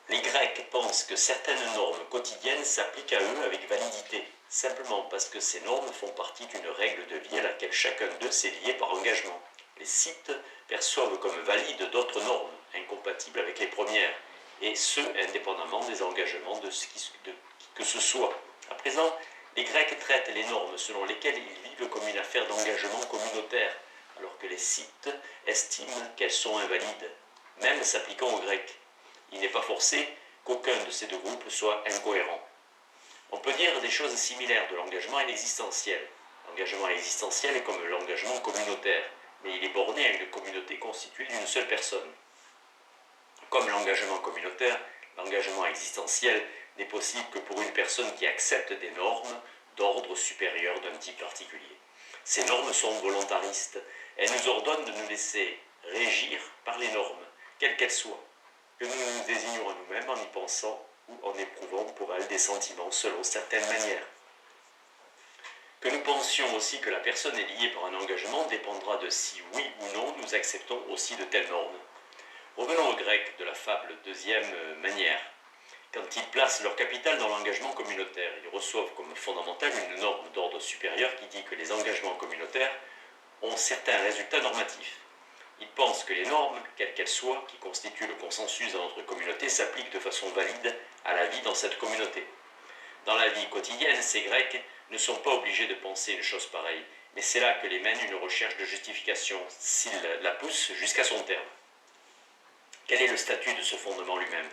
Les Grecs pensent que certaines normes quotidiennes s'appliquent à eux avec validité, simplement parce que ces normes font partie d'une règle de vie à laquelle chacun d'eux s'est lié par engagement. Les Scythes perçoivent comme valides d'autres normes, incompatibles avec les premières, et ce, indépendamment des engagements de qui que ce soit. À présent, les Grecs traitent les normes selon lesquelles ils vivent comme une affaire d'engagement communautaire, alors que les Scythes estiment qu'elles sont invalides, même s'appliquant aux Grecs. Il n'est pas forcé qu'aucun de ces deux groupes soit incohérent. On peut dire des choses similaires de l'engagement et l'existentiel. L'engagement existentiel est comme l'engagement communautaire, mais il est borné à une communauté constituée d'une seule personne. Comme l'engagement communautaire, l'engagement existentiel n'est possible que pour une personne qui accepte des normes d'ordre supérieur d'un type particulier. Ces normes sont volontaristes. Elles nous ordonnent de nous laisser régir par les normes, quelles qu'elles soient, que nous nous désignons à nous-mêmes en y pensant ou en éprouvant pour elles des sentiments selon certaines manières. Que nous pensions aussi que la personne est liée par un engagement dépendra de si oui ou non nous acceptons aussi de telles normes. Revenons aux Grecs de la fable deuxième manière. Quand ils placent leur capital dans l'engagement communautaire, ils reçoivent comme fondamentale une norme d'ordre supérieur qui dit que les engagements communautaires ont certains résultats normatifs. Ils pensent que les normes, quelles qu'elles soient, qui constituent le consensus dans notre communauté, s'appliquent de façon valide à la vie dans cette communauté. Dans la vie quotidienne, ces Grecs ne sont pas obligés de penser une chose pareille, mais c'est là que les mène une recherche de justification, s'ils la poussent jusqu'à son terme. Quel est le statut de ce fondement lui-même?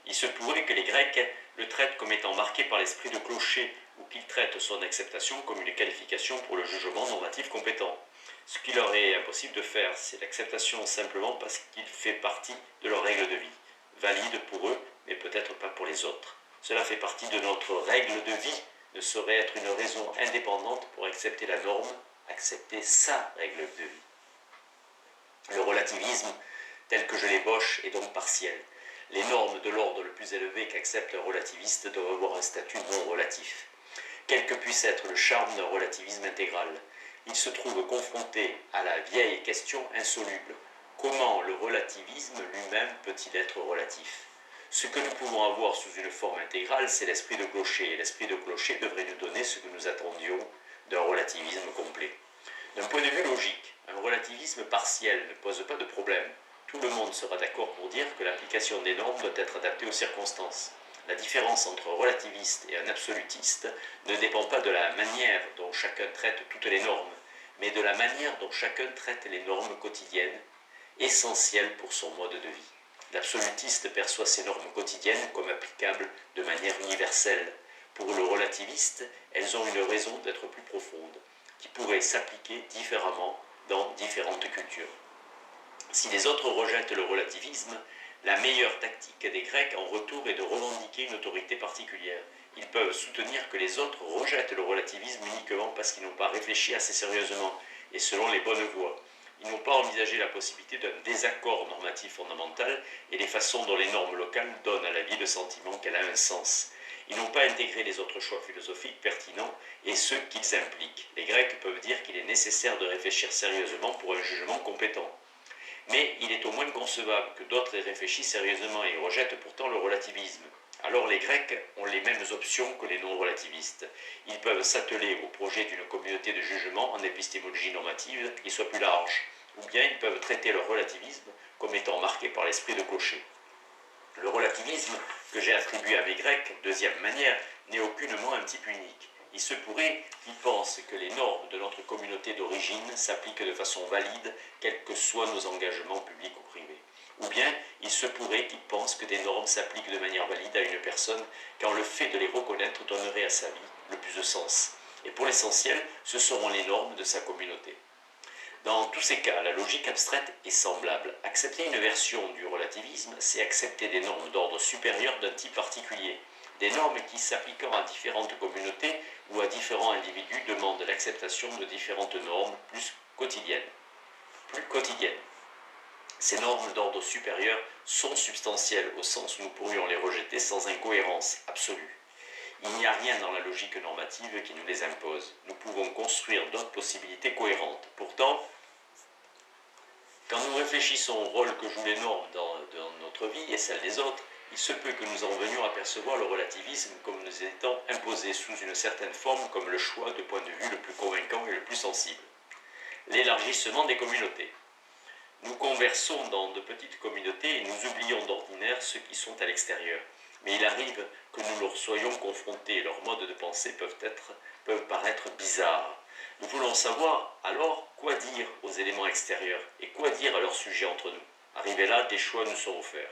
Il se pourrait que les Grecs le traitent comme étant marqué par l'esprit de clocher, ou qu'ils traitent son acceptation comme une qualification pour le jugement normatif compétent. Ce qui leur est impossible de faire, c'est l'acceptation simplement parce qu'il fait partie de leur règle de vie, valide pour eux, mais peut-être pas pour les autres. Cela fait partie de notre règle de vie, ne saurait être une raison indépendante pour accepter la norme, accepter sa règle de vie. Le relativisme, tel que je l'ébauche, est donc partiel. Les normes de l'ordre le plus élevé qu'accepte un relativiste doivent avoir un statut non relatif. Quel que puisse être le charme d'un relativisme intégral, il se trouve confronté à la vieille question insoluble. Comment le relativisme lui-même peut-il être relatif? Ce que nous pouvons avoir sous une forme intégrale, c'est l'esprit de clocher, et l'esprit de clocher devrait nous donner ce que nous attendions d'un relativisme complet. D'un point de vue logique, un relativisme partiel ne pose pas de problème. Tout le monde sera d'accord pour dire que l'application des normes doit être adaptée aux circonstances. La différence entre un relativiste et un absolutiste ne dépend pas de la manière dont chacun traite toutes les normes, mais de la manière dont chacun traite les normes quotidiennes, essentielles pour son mode de vie. L'absolutiste perçoit ces normes quotidiennes comme applicables de manière universelle. Pour le relativiste, elles ont une raison d'être plus profonde, qui pourrait s'appliquer différemment dans différentes cultures. Si les autres rejettent le relativisme, la meilleure tactique des Grecs en retour est de revendiquer une autorité particulière. Ils peuvent soutenir que les autres rejettent le relativisme uniquement parce qu'ils n'ont pas réfléchi assez sérieusement et selon les bonnes voies. Ils n'ont pas envisagé la possibilité d'un désaccord normatif fondamental et les façons dont les normes locales donnent à la vie le sentiment qu'elle a un sens. Ils n'ont pas intégré les autres choix philosophiques pertinents et ceux qu'ils impliquent. Les Grecs peuvent dire qu'il est nécessaire de réfléchir sérieusement pour un jugement compétent. Mais il est au moins concevable que d'autres aient réfléchi sérieusement et rejettent pourtant le relativisme. Alors les Grecs ont les mêmes options que les non-relativistes. Ils peuvent s'atteler au projet d'une communauté de jugement en épistémologie normative qui soit plus large, ou bien ils peuvent traiter leur relativisme comme étant marqué par l'esprit de clocher. Le relativisme que j'ai attribué à mes Grecs, deuxième manière, n'est aucunement un type unique. Il se pourrait qu'ils pensent que les normes de notre communauté d'origine s'appliquent de façon valide, quels que soient nos engagements publics ou privés. Ou bien il se pourrait qu'ils pensent que des normes s'appliquent de manière valide à une personne quand le fait de les reconnaître donnerait à sa vie le plus de sens. Et pour l'essentiel, ce seront les normes de sa communauté. Dans tous ces cas, la logique abstraite est semblable. Accepter une version du relativisme, c'est accepter des normes d'ordre supérieur d'un type particulier. Des normes qui, s'appliquant à différentes communautés ou à différents individus, demandent l'acceptation de différentes normes plus quotidiennes. Ces normes d'ordre supérieur sont substantielles au sens où nous pourrions les rejeter sans incohérence absolue. Il n'y a rien dans la logique normative qui nous les impose. Nous pouvons construire d'autres possibilités cohérentes. Pourtant, quand nous réfléchissons au rôle que jouent les normes dans notre vie et celle des autres, il se peut que nous en venions à percevoir le relativisme comme nous étant imposé sous une certaine forme comme le choix de point de vue le plus convaincant et le plus sensible. L'élargissement des communautés. Nous conversons dans de petites communautés et nous oublions d'ordinaire ceux qui sont à l'extérieur. Mais il arrive que nous leur soyons confrontés et leurs modes de pensée peuvent paraître bizarres. Nous voulons savoir alors quoi dire aux éléments extérieurs et quoi dire à leur sujet entre nous. Arrivés là, des choix nous sont offerts.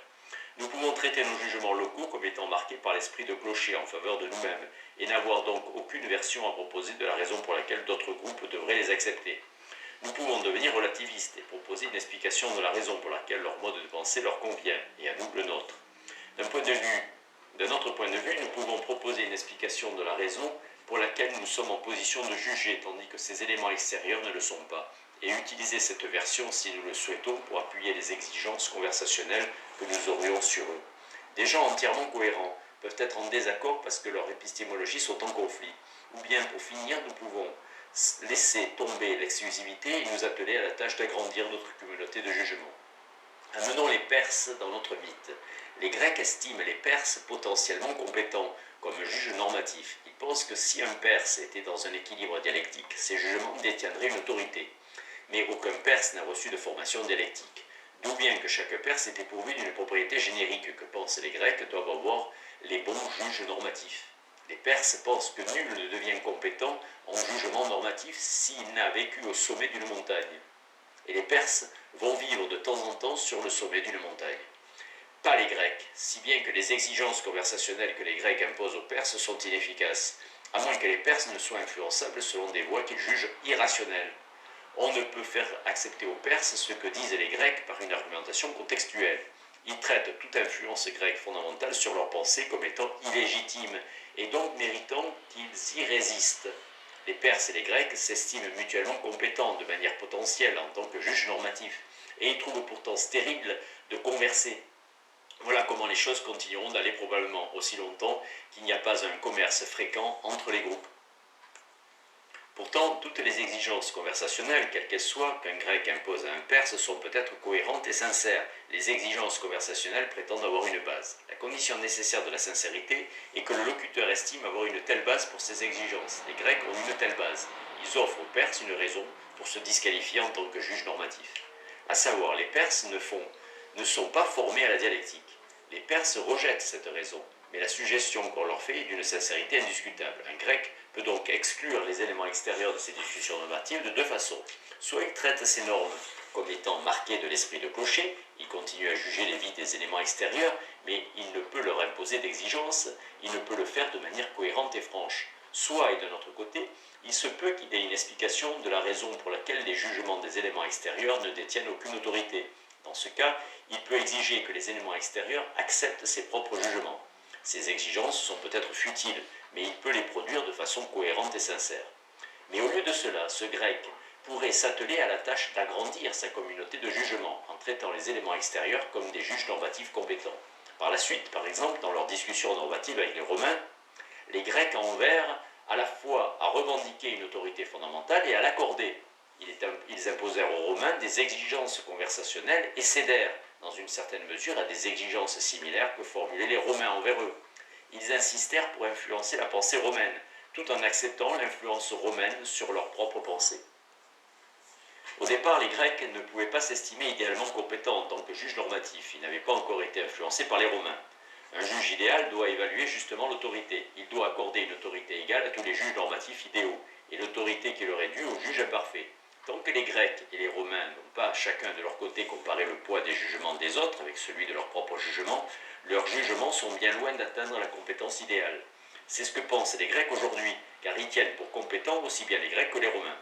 Nous pouvons traiter nos jugements locaux comme étant marqués par l'esprit de clocher en faveur de nous-mêmes et n'avoir donc aucune version à proposer de la raison pour laquelle d'autres groupes devraient les accepter. Nous pouvons devenir relativistes et proposer une explication de la raison pour laquelle leur mode de pensée leur convient, et à nous le nôtre. D'un autre point de vue, nous pouvons proposer une explication de la raison pour laquelle nous sommes en position de juger, tandis que ces éléments extérieurs ne le sont pas, et utiliser cette version, si nous le souhaitons, pour appuyer les exigences conversationnelles que nous aurions sur eux. Des gens entièrement cohérents peuvent être en désaccord parce que leurs épistémologies sont en conflit. Ou bien, pour finir, nous pouvons laisser tomber l'exclusivité et nous atteler à la tâche d'agrandir notre communauté de jugement. Amenons les Perses dans notre mythe. Les Grecs estiment les Perses potentiellement compétents comme juges normatifs. Ils pensent que si un Perse était dans un équilibre dialectique, ses jugements détiendraient une autorité. Mais aucun Perse n'a reçu de formation dialectique. D'où bien que chaque Perse était pourvu d'une propriété générique que pensent les Grecs doivent avoir les bons juges normatifs. Les Perses pensent que nul ne devient compétent en jugement normatif s'il n'a vécu au sommet d'une montagne. Et les Perses vont vivre de temps en temps sur le sommet d'une montagne. Pas les Grecs, si bien que les exigences conversationnelles que les Grecs imposent aux Perses sont inefficaces, à moins que les Perses ne soient influençables selon des voies qu'ils jugent irrationnelles. On ne peut faire accepter aux Perses ce que disent les Grecs par une argumentation contextuelle. Ils traitent toute influence grecque fondamentale sur leur pensée comme étant illégitime et donc méritant qu'ils y résistent. Les Perses et les Grecs s'estiment mutuellement compétents de manière potentielle en tant que juges normatifs et ils trouvent pourtant stérile de converser. Voilà comment les choses continueront d'aller probablement aussi longtemps qu'il n'y a pas un commerce fréquent entre les groupes. Pourtant, toutes les exigences conversationnelles, quelles qu'elles soient, qu'un grec impose à un perse, sont peut-être cohérentes et sincères. Les exigences conversationnelles prétendent avoir une base. La condition nécessaire de la sincérité est que le locuteur estime avoir une telle base pour ses exigences. Les Grecs ont une telle base. Ils offrent aux Perses une raison pour se disqualifier en tant que juge normatif. À savoir, les Perses ne sont pas formés à la dialectique. Les Perses rejettent cette raison, mais la suggestion qu'on leur fait est d'une sincérité indiscutable. Un grec peut donc exclure les éléments extérieurs de ces discussions normatives de deux façons. Soit il traite ces normes comme étant marquées de l'esprit de clocher, il continue à juger les vies des éléments extérieurs, mais il ne peut leur imposer d'exigences, il ne peut le faire de manière cohérente et franche. Soit, et de notre côté, il se peut qu'il ait une explication de la raison pour laquelle les jugements des éléments extérieurs ne détiennent aucune autorité. Dans ce cas, il peut exiger que les éléments extérieurs acceptent ses propres jugements. Ces exigences sont peut-être futiles, mais il peut les produire de façon cohérente et sincère. Mais au lieu de cela, ce grec pourrait s'atteler à la tâche d'agrandir sa communauté de jugement en traitant les éléments extérieurs comme des juges normatifs compétents. Par la suite, par exemple, dans leurs discussions normatives avec les Romains, les Grecs envers à la fois à revendiquer une autorité fondamentale et à l'accorder. Ils imposèrent aux Romains des exigences conversationnelles et cédèrent, dans une certaine mesure, à des exigences similaires que formulaient les Romains envers eux. Ils insistèrent pour influencer la pensée romaine, tout en acceptant l'influence romaine sur leur propre pensée. Au départ, les Grecs ne pouvaient pas s'estimer idéalement compétents en tant que juges normatifs. Ils n'avaient pas encore été influencés par les Romains. Un juge idéal doit évaluer justement l'autorité. Il doit accorder une autorité égale à tous les juges normatifs idéaux, et l'autorité qui leur est due aux juges imparfaits. Tant que les Grecs et les Romains n'ont pas chacun de leur côté comparé le poids des jugements des autres avec celui de leur propre jugement, leurs jugements sont bien loin d'atteindre la compétence idéale. C'est ce que pensent les Grecs aujourd'hui, car ils tiennent pour compétents aussi bien les Grecs que les Romains.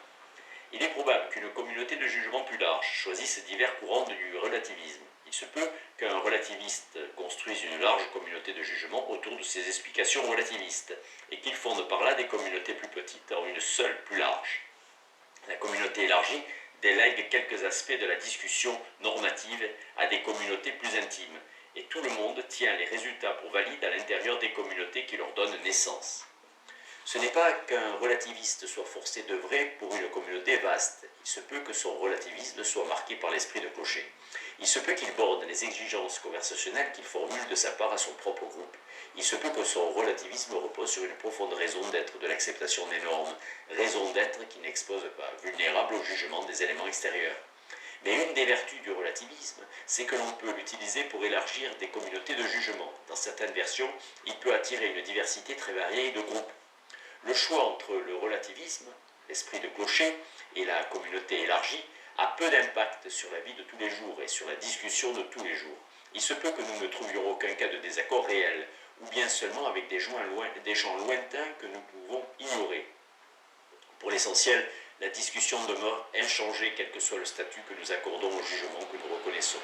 Il est probable qu'une communauté de jugement plus large choisisse divers courants du relativisme. Il se peut qu'un relativiste construise une large communauté de jugement autour de ses explications relativistes, et qu'il fonde par là des communautés plus petites en une seule plus large. La communauté élargie délègue quelques aspects de la discussion normative à des communautés plus intimes, et tout le monde tient les résultats pour valides à l'intérieur des communautés qui leur donnent naissance. Ce n'est pas qu'un relativiste soit forcé d'œuvrer pour une communauté vaste. Il se peut que son relativisme soit marqué par l'esprit de clocher. Il se peut qu'il borde les exigences conversationnelles qu'il formule de sa part à son propre groupe. Il se peut que son relativisme repose sur une profonde raison d'être de l'acceptation des normes, raison d'être qui n'expose pas, vulnérable au jugement des éléments extérieurs. Mais une des vertus du relativisme, c'est que l'on peut l'utiliser pour élargir des communautés de jugement. Dans certaines versions, il peut attirer une diversité très variée de groupes. Le choix entre le relativisme, l'esprit de clocher, et la communauté élargie a peu d'impact sur la vie de tous les jours et sur la discussion de tous les jours. Il se peut que nous ne trouvions aucun cas de désaccord réel, ou bien seulement avec des gens lointains que nous pouvons ignorer. Pour l'essentiel, la discussion demeure inchangée quel que soit le statut que nous accordons au jugement que nous reconnaissons.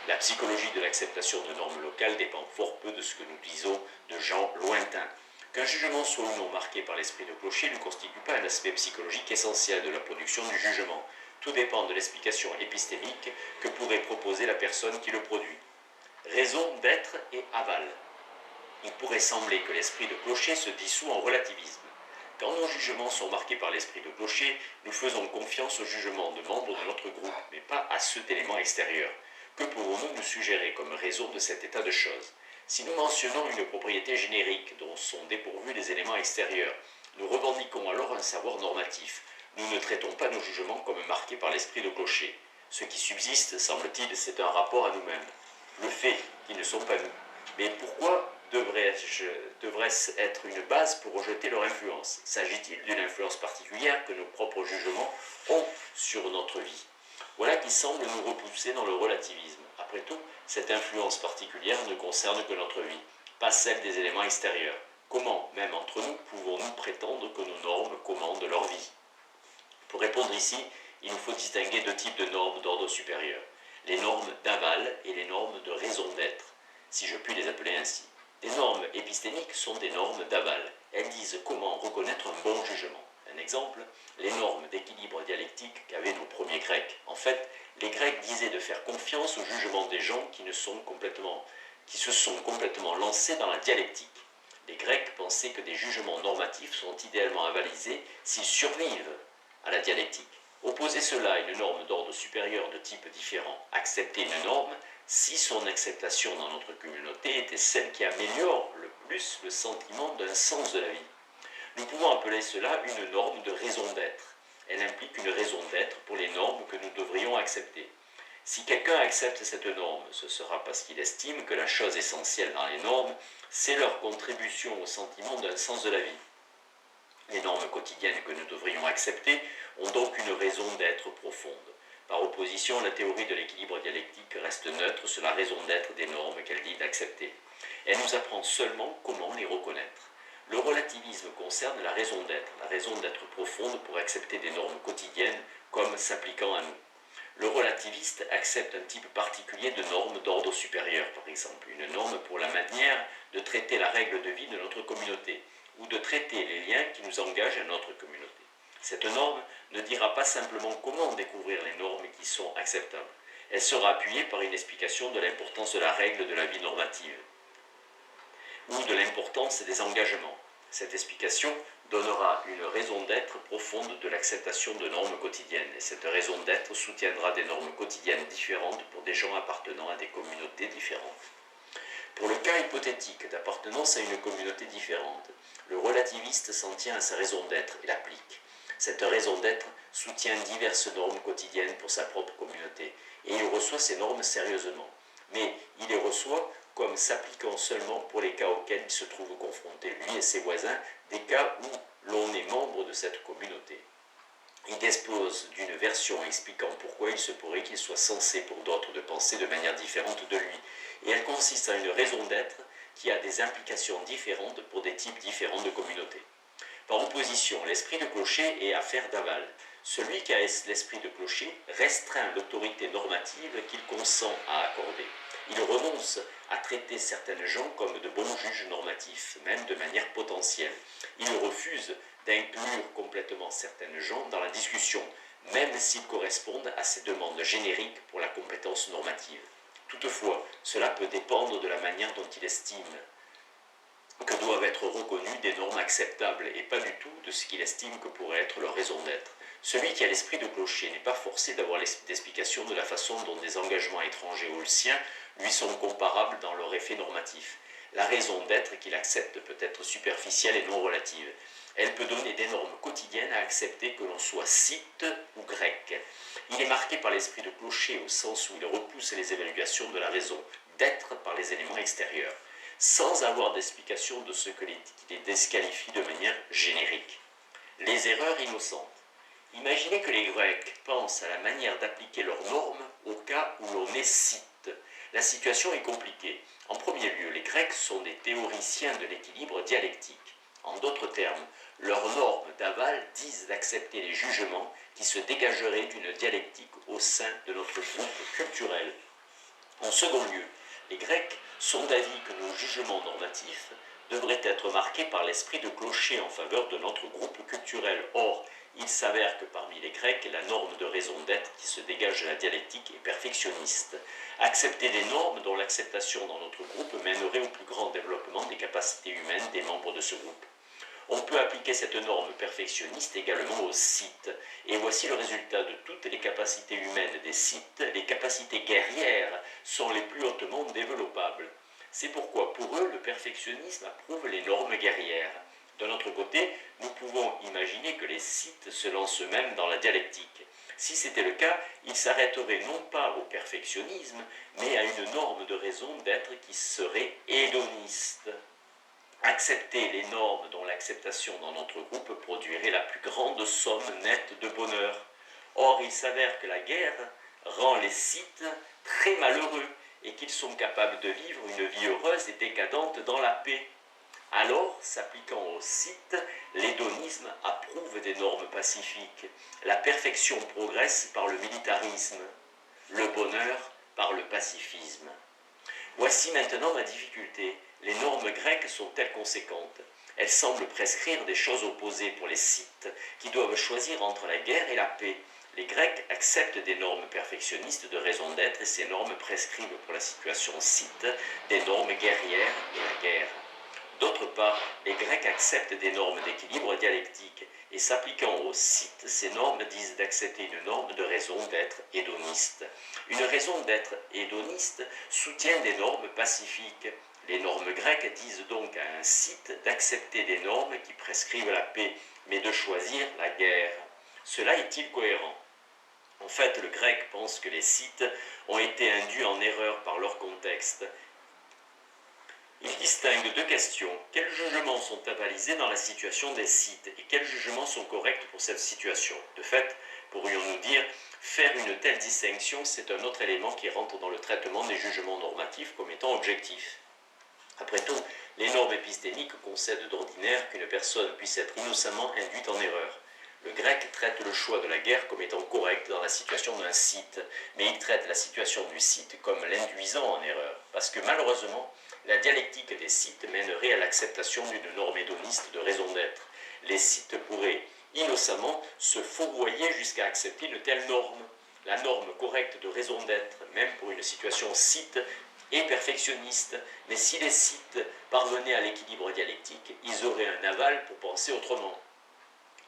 La psychologie de l'acceptation de normes locales dépend fort peu de ce que nous disons de gens lointains. Qu'un jugement soit ou non marqué par l'esprit de clocher ne constitue pas un aspect psychologique essentiel de la production du jugement. Tout dépend de l'explication épistémique que pourrait proposer la personne qui le produit. Raison d'être et aval. Il pourrait sembler que l'esprit de clocher se dissout en relativisme. Quand nos jugements sont marqués par l'esprit de clocher, nous faisons confiance au jugement de membres de notre groupe, mais pas à ceux d'éléments extérieurs. Que pouvons-nous nous suggérer comme raison de cet état de choses? Si nous mentionnons une propriété générique dont sont dépourvus les éléments extérieurs, nous revendiquons alors un savoir normatif. Nous ne traitons pas nos jugements comme marqués par l'esprit de clocher. Ce qui subsiste, semble-t-il, c'est un rapport à nous-mêmes. Le fait qu'ils ne sont pas nous. Mais pourquoi devrait-ce être une base pour rejeter leur influence? S'agit-il d'une influence particulière que nos propres jugements ont sur notre vie? Voilà qui semble nous repousser dans le relativisme. Après tout, cette influence particulière ne concerne que notre vie, pas celle des éléments extérieurs. Comment, même entre nous, pouvons-nous prétendre que nos normes commandent leur vie? Pour répondre ici, il nous faut distinguer deux types de normes d'ordre supérieur. Les normes d'aval et les normes de raison d'être, si je puis les appeler ainsi. Les normes épistémiques sont des normes d'aval. Elles disent comment reconnaître un bon jugement. Un exemple, les normes d'équilibre dialectique qu'avaient nos premiers Grecs. En fait, les Grecs disaient de faire confiance au jugement des gens qui se sont complètement lancés dans la dialectique. Les Grecs pensaient que des jugements normatifs sont idéalement avalisés s'ils survivent à la dialectique. Opposer cela à une norme d'ordre supérieur de type différent. Accepter une norme si son acceptation dans notre communauté était celle qui améliore le plus le sentiment d'un sens de la vie. Nous pouvons appeler cela une norme de raison d'être. Elle implique une raison d'être pour les normes que nous devrions accepter. Si quelqu'un accepte cette norme, ce sera parce qu'il estime que la chose essentielle dans les normes, c'est leur contribution au sentiment d'un sens de la vie. Les normes quotidiennes que nous devrions accepter ont donc une raison d'être profonde. Par opposition, la théorie de l'équilibre dialectique reste neutre sur la raison d'être des normes qu'elle dit d'accepter. Elle nous apprend seulement comment les reconnaître. Le relativisme concerne la raison d'être profonde pour accepter des normes quotidiennes comme s'appliquant à nous. Le relativiste accepte un type particulier de normes d'ordre supérieur, par exemple, une norme pour la manière de traiter la règle de vie de notre communauté, ou de traiter les liens qui nous engagent à notre communauté. Cette norme ne dira pas simplement comment découvrir les normes qui sont acceptables. Elle sera appuyée par une explication de l'importance de la règle de la vie normative ou de l'importance des engagements. Cette explication donnera une raison d'être profonde de l'acceptation de normes quotidiennes et cette raison d'être soutiendra des normes quotidiennes différentes pour des gens appartenant à des communautés différentes. Pour le cas hypothétique d'appartenance à une communauté différente, le relativiste s'en tient à sa raison d'être et l'applique. Cette raison d'être soutient diverses normes quotidiennes pour sa propre communauté et il reçoit ces normes sérieusement. Mais il les reçoit comme s'appliquant seulement pour les cas auxquels il se trouve confronté, lui et ses voisins, des cas où l'on est membre de cette communauté. Il dispose d'une version expliquant pourquoi il se pourrait qu'il soit censé pour d'autres de penser de manière différente de lui, et elle consiste à une raison d'être qui a des implications différentes pour des types différents de communautés. Par opposition, l'esprit de clocher est affaire d'aval. Celui qui a l'esprit de clocher restreint l'autorité normative qu'il consent à accorder. Il renonce à traiter certaines gens comme de bons juges normatifs, même de manière potentielle. Il refuse d'inclure complètement certaines gens dans la discussion, même s'ils correspondent à ses demandes génériques pour la compétence normative. Toutefois, cela peut dépendre de la manière dont il estime que doivent être reconnues des normes acceptables et pas du tout de ce qu'il estime que pourrait être leur raison d'être. Celui qui a l'esprit de clocher n'est pas forcé d'avoir d'explication de la façon dont des engagements étrangers aux siens lui sont comparables dans leur effet normatif. La raison d'être qu'il accepte peut être superficielle et non relative. Elle peut donner des normes quotidiennes à accepter que l'on soit scythe ou grec. Il est marqué par l'esprit de clocher au sens où il repousse les évaluations de la raison d'être par les éléments extérieurs, sans avoir d'explication de ce que les disqualifie de manière générique. Les erreurs innocentes. Imaginez que les Grecs pensent à la manière d'appliquer leurs normes au cas où l'on est scythe. La situation est compliquée. En premier lieu, les Grecs sont des théoriciens de l'équilibre dialectique. En d'autres termes, leurs normes d'aval disent d'accepter les jugements qui se dégageraient d'une dialectique au sein de notre groupe culturel. En second lieu, les Grecs sont d'avis que nos jugements normatifs devraient être marqués par l'esprit de clocher en faveur de notre groupe culturel. Or, il s'avère que parmi les Grecs, la norme de raison d'être qui se dégage de la dialectique est perfectionniste. Accepter des normes dont l'acceptation dans notre groupe mènerait au plus grand développement des capacités humaines des membres de ce groupe. On peut appliquer cette norme perfectionniste également aux scythes. Et voici le résultat de toutes les capacités humaines des scythes. Les capacités guerrières sont les plus hautement développables. C'est pourquoi pour eux, le perfectionnisme approuve les normes guerrières. D'un autre côté, nous pouvons imaginer que les scythes se lancent eux-mêmes dans la dialectique. Si c'était le cas, ils s'arrêteraient non pas au perfectionnisme, mais à une norme de raison d'être qui serait hédoniste. Accepter les normes dont l'acceptation dans notre groupe produirait la plus grande somme nette de bonheur. Or, il s'avère que la guerre rend les scythes très malheureux et qu'ils sont capables de vivre une vie heureuse et décadente dans la paix. Alors, s'appliquant aux scythes, l'hédonisme approuve des normes pacifiques. La perfection progresse par le militarisme, le bonheur par le pacifisme. Voici maintenant ma difficulté. Les normes grecques sont-elles conséquentes? Elles semblent prescrire des choses opposées pour les scythes, qui doivent choisir entre la guerre et la paix. Les Grecs acceptent des normes perfectionnistes de raison d'être et ces normes prescrivent pour la situation scythe des normes guerrières et la guerre. D'autre part, les Grecs acceptent des normes d'équilibre dialectique et s'appliquant aux scythes, ces normes disent d'accepter une norme de raison d'être hédoniste. Une raison d'être hédoniste soutient des normes pacifiques. Les normes grecques disent donc à un scythe d'accepter des normes qui prescrivent la paix, mais de choisir la guerre. Cela est-il cohérent? En fait, le grec pense que les scythes ont été induits en erreur par leur contexte. Il distingue deux questions. Quels jugements sont avalisés dans la situation des scythes et quels jugements sont corrects pour cette situation? De fait, pourrions-nous dire, faire une telle distinction, c'est un autre élément qui rentre dans le traitement des jugements normatifs comme étant objectifs. Après tout, les normes épistémiques concèdent d'ordinaire qu'une personne puisse être innocemment induite en erreur. Le grec traite le choix de la guerre comme étant correct dans la situation d'un scythe, mais il traite la situation du scythe comme l'induisant en erreur, parce que malheureusement, la dialectique des scythes mènerait à l'acceptation d'une norme hédoniste de raison d'être. Les scythes pourraient innocemment se fourvoyer jusqu'à accepter une telle norme. La norme correcte de raison d'être, même pour une situation scythe, est perfectionniste, mais si les scythes parvenaient à l'équilibre dialectique, ils auraient un aval pour penser autrement.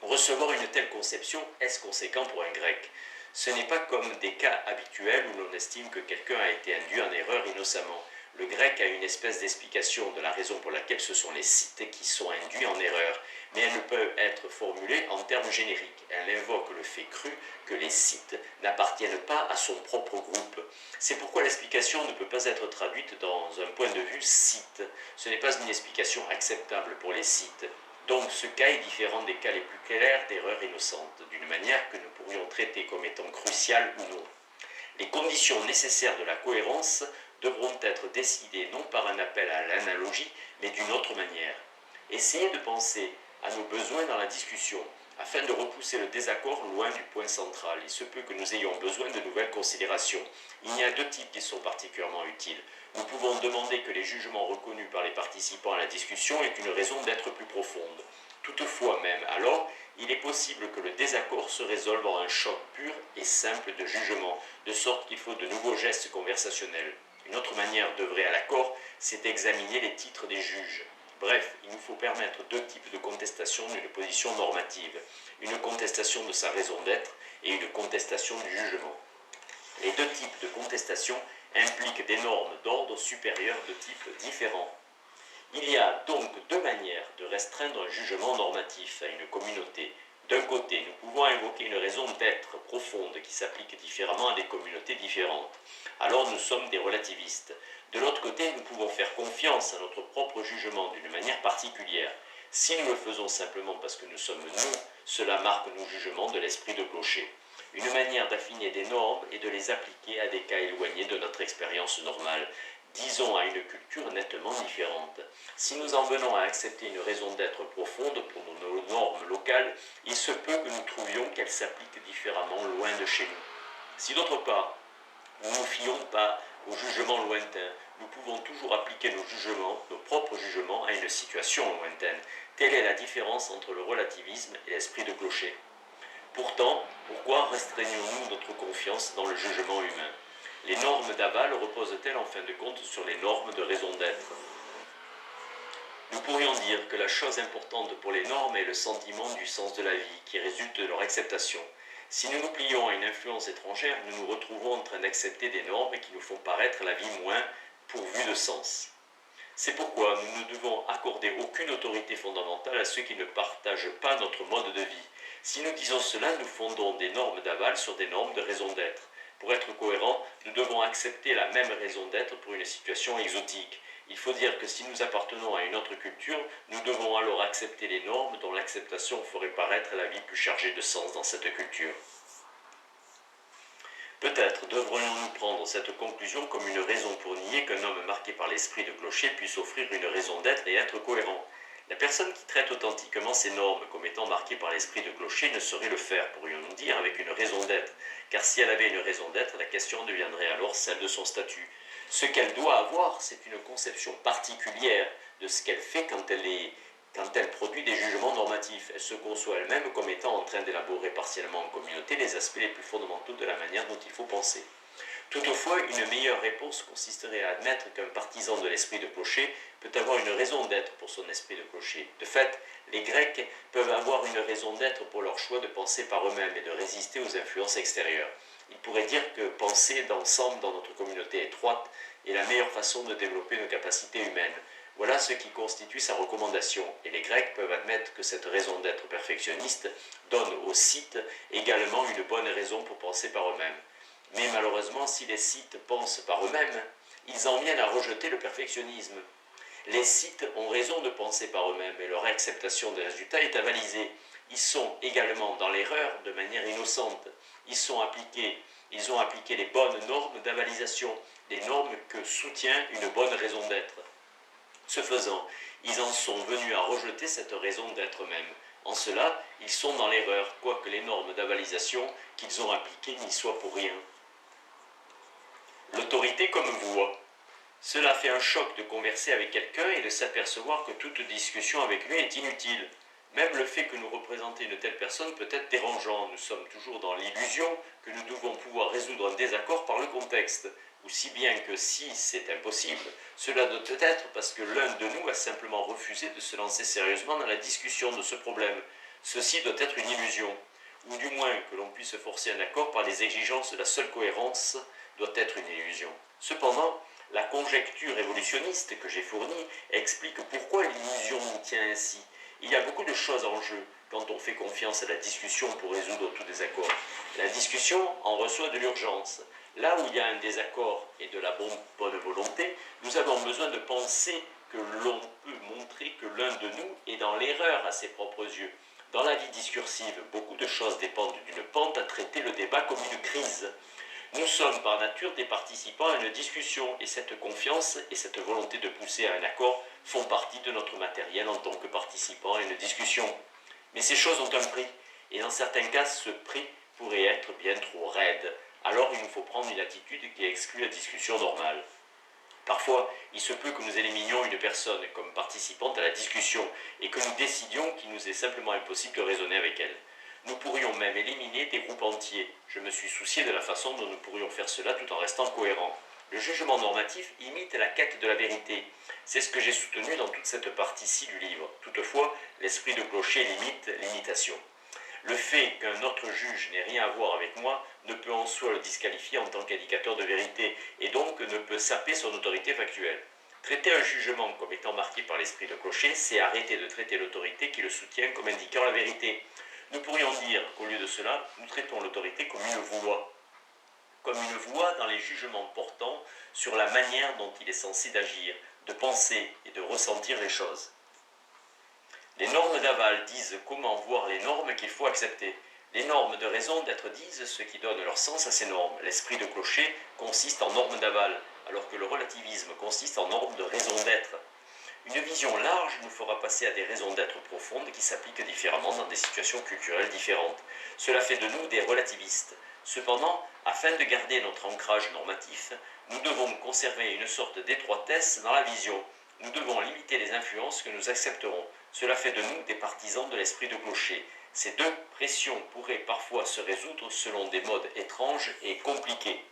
Recevoir une telle conception, est-ce conséquent pour un grec? Ce n'est pas comme des cas habituels où l'on estime que quelqu'un a été induit en erreur innocemment. Le grec a une espèce d'explication de la raison pour laquelle ce sont les scythes qui sont induits en erreur, mais elle ne peut être formulée en termes génériques. Elle invoque le fait cru que les scythes n'appartiennent pas à son propre groupe. C'est pourquoi l'explication ne peut pas être traduite dans un point de vue scythe. Ce n'est pas une explication acceptable pour les scythes. Donc ce cas est différent des cas les plus clairs d'erreurs innocentes, d'une manière que nous pourrions traiter comme étant cruciale ou non. Les conditions nécessaires de la cohérence devront être décidées non par un appel à l'analogie, mais d'une autre manière. Essayez de penser à nos besoins dans la discussion, afin de repousser le désaccord loin du point central. Il se peut que nous ayons besoin de nouvelles considérations. Il y a deux types qui sont particulièrement utiles. Nous pouvons demander que les jugements reconnus par les participants à la discussion aient une raison d'être plus profonde. Toutefois même, alors, il est possible que le désaccord se résolve en un choc pur et simple de jugement, de sorte qu'il faut de nouveaux gestes conversationnels. Une autre manière d'œuvrer à l'accord, c'est d'examiner les titres des juges. Bref, il nous faut permettre deux types de contestation d'une position normative, une contestation de sa raison d'être et une contestation du jugement. Les deux types de contestation impliquent des normes d'ordre supérieur de types différents. Il y a donc deux manières de restreindre un jugement normatif à une communauté. D'un côté, nous pouvons invoquer une raison d'être profonde qui s'applique différemment à des communautés différentes. Alors nous sommes des relativistes. De l'autre côté, nous pouvons faire confiance à notre propre jugement d'une manière particulière. Si nous le faisons simplement parce que nous sommes nous, cela marque nos jugements de l'esprit de clocher. Une manière d'affiner des normes et de les appliquer à des cas éloignés de notre expérience normale, disons à une culture nettement différente. Si nous en venons à accepter une raison d'être profonde pour nos normes locales, il se peut que nous trouvions qu'elles s'appliquent différemment loin de chez nous. Si d'autre part, nous ne nous fions pas aux jugements lointains, nous pouvons toujours appliquer nos jugements, nos propres jugements, à une situation lointaine. Telle est la différence entre le relativisme et l'esprit de clocher. Pourtant, pourquoi restreignons-nous notre confiance dans le jugement humain? Les normes d'aval reposent-elles en fin de compte sur les normes de raison d'être? Nous pourrions dire que la chose importante pour les normes est le sentiment du sens de la vie qui résulte de leur acceptation. Si nous nous plions à une influence étrangère, nous nous retrouvons en train d'accepter des normes qui nous font paraître la vie moins pourvue de sens. C'est pourquoi nous ne devons accorder aucune autorité fondamentale à ceux qui ne partagent pas notre mode de vie. Si nous disons cela, nous fondons des normes d'aval sur des normes de raison d'être. Pour être cohérents, nous devons accepter la même raison d'être pour une situation exotique. Il faut dire que si nous appartenons à une autre culture, nous devons alors accepter les normes dont l'acceptation ferait paraître la vie plus chargée de sens dans cette culture. Peut-être devrions-nous prendre cette conclusion comme une raison pour nier qu'un homme marqué par l'esprit de clocher puisse offrir une raison d'être et être cohérent. La personne qui traite authentiquement ces normes comme étant marquées par l'esprit de clocher ne saurait le faire, pourrions-nous dire, avec une raison d'être, car si elle avait une raison d'être, la question deviendrait alors celle de son statut. Ce qu'elle doit avoir, c'est une conception particulière de ce qu'elle fait quand elle produit des jugements normatifs. Elle se conçoit elle-même comme étant en train d'élaborer partiellement en communauté les aspects les plus fondamentaux de la manière dont il faut penser. Toutefois, une meilleure réponse consisterait à admettre qu'un partisan de l'esprit de clocher peut avoir une raison d'être pour son esprit de clocher. De fait, les Grecs peuvent avoir une raison d'être pour leur choix de penser par eux-mêmes et de résister aux influences extérieures. Ils pourraient dire que penser d'ensemble dans notre communauté étroite est la meilleure façon de développer nos capacités humaines. Voilà ce qui constitue sa recommandation, et les Grecs peuvent admettre que cette raison d'être perfectionniste donne aux Scythes également une bonne raison pour penser par eux-mêmes. Mais malheureusement, si les Scythes pensent par eux-mêmes, ils en viennent à rejeter le perfectionnisme. Les Scythes ont raison de penser par eux-mêmes et leur acceptation des résultats est avalisée. Ils sont également dans l'erreur de manière innocente. Ils ont appliqué les bonnes normes d'avalisation, les normes que soutient une bonne raison d'être. Ce faisant, ils en sont venus à rejeter cette raison d'être même. En cela, ils sont dans l'erreur, quoique les normes d'avalisation qu'ils ont appliquées n'y soient pour rien. L'autorité comme voix. Cela fait un choc de converser avec quelqu'un et de s'apercevoir que toute discussion avec lui est inutile. Même le fait que nous représenter une telle personne peut être dérangeant. Nous sommes toujours dans l'illusion que nous devons pouvoir résoudre un désaccord par le contexte. Ou si bien que si c'est impossible, cela doit être parce que l'un de nous a simplement refusé de se lancer sérieusement dans la discussion de ce problème. Ceci doit être une illusion. Ou du moins que l'on puisse forcer un accord par les exigences de la seule cohérence doit être une illusion. Cependant, la conjecture évolutionniste que j'ai fournie explique pourquoi l'illusion nous tient ainsi. Il y a beaucoup de choses en jeu quand on fait confiance à la discussion pour résoudre tout désaccord. La discussion en reçoit de l'urgence. Là où il y a un désaccord et de la bonne volonté, nous avons besoin de penser que l'on peut montrer que l'un de nous est dans l'erreur à ses propres yeux. Dans la vie discursive, beaucoup de choses dépendent d'une pente à traiter le débat comme une crise. Nous sommes par nature des participants à une discussion et cette confiance et cette volonté de pousser à un accord font partie de notre matériel en tant que participants à une discussion. Mais ces choses ont un prix et dans certains cas ce prix pourrait être bien trop raide. Alors il nous faut prendre une attitude qui exclut la discussion normale. Parfois, il se peut que nous éliminions une personne comme participante à la discussion et que nous décidions qu'il nous est simplement impossible de raisonner avec elle. Nous pourrions même éliminer des groupes entiers. Je me suis soucié de la façon dont nous pourrions faire cela tout en restant cohérents. Le jugement normatif imite la quête de la vérité. C'est ce que j'ai soutenu dans toute cette partie-ci du livre. Toutefois, l'esprit de clocher limite l'imitation. Le fait qu'un autre juge n'ait rien à voir avec moi ne peut en soi le disqualifier en tant qu'indicateur de vérité, et donc ne peut saper son autorité factuelle. Traiter un jugement comme étant marqué par l'esprit de clocher, c'est arrêter de traiter l'autorité qui le soutient comme indiquant la vérité. Nous pourrions dire qu'au lieu de cela, nous traitons l'autorité comme une voix dans les jugements portant sur la manière dont il est censé d'agir, de penser et de ressentir les choses. Les normes d'aval disent comment voir les normes qu'il faut accepter. Les normes de raison d'être disent ce qui donne leur sens à ces normes. L'esprit de clocher consiste en normes d'aval, alors que le relativisme consiste en normes de raison d'être. Une vision large nous fera passer à des raisons d'être profondes qui s'appliquent différemment dans des situations culturelles différentes. Cela fait de nous des relativistes. Cependant, afin de garder notre ancrage normatif, nous devons conserver une sorte d'étroitesse dans la vision. Nous devons limiter les influences que nous accepterons. Cela fait de nous des partisans de l'esprit de clocher. Ces deux pressions pourraient parfois se résoudre selon des modes étranges et compliqués.